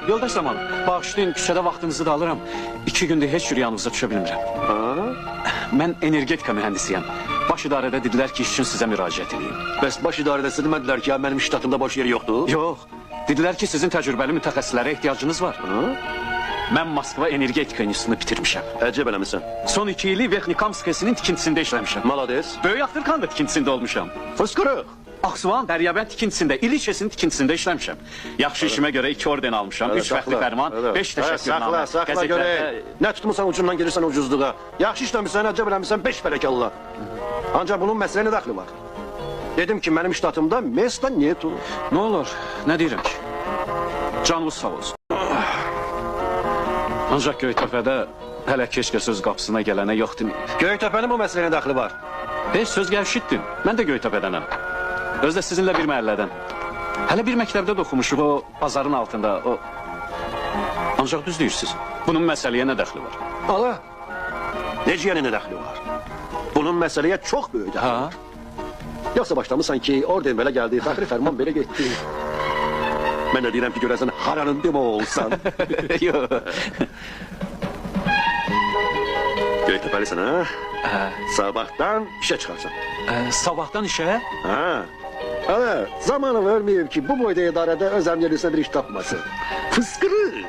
Yoldaş zamanı. Bağışlayın, küçədə vaxtınızı da alıram. 2 gündür heç cür yanınıza düşə bilmirəm. Mən energetika mühəndisiyəm. Baş idarədə dedilər ki, iş üçün sizə müraciət edeyim. Bəs baş idarədə demədilər ki, mənim ştatımda boş yeri yoxdur? Yox, dedilər ki, sizin təcrübəli mütəxəssislərə ehtiyacınız var. Mən Moskva Energetika İnstitutunu bitirmişəm. Əcəb eləmisən. Son 2 ili Verxnikamskəsinin tikintisində işləmişəm. Malades. Böyük Axtırxanda tikintisində olmuşam. Fıskırıq. Aksuvan, Dəryabənd tikintisində, İliçesin tikintisində işləmişəm. Yaxşı işimə görə 2 orden almışam, 3 fərqli fərman, 5 təşəkkürnamə. Saxla görə. Nə tutmusan ucundan gelirsən ucuzluğa. Yaxşı işləmirsən, əcəb eləmirsən, 5 fələk Ancaq bunun məsələ nə daxili var? Dedim ki, mənim ştatımda Mesta Netu. Nə olur, nə deyirəm ki? Canınız sağ olsun. Ancaq Göytəpədə hələ keşkə söz qapısına gələnə yox deməyib. Göytəpənin bu məsələ nə daxili var? Heç söz gəvşitdim, mən də Göytəpədənəm. Özdə sizinlə bir məhəllədən. Hələ bir məktəbdə də oxumuşuq o bazarın altında. Ancaq düz deyirsiniz. Bunun məsələyə nə dəxli var? Ala, necə yəni nə dəxli var? Bunun məsələyə çox böyük dəxli var. Yoxsa başlamısan ki, orden belə gəldi, fəxri fərman belə getdi. Mən də deyirəm ki, görəsən haranın demə olsan. Yox. Göytəpəlisən, ha? Sabahdan işə çıxarsan. Sabahdan işə? Ha. Zamanı verməyib ki, bu boyda idarədə öz əmniyyəlisinə bir iş tapmasın. Fıskırı.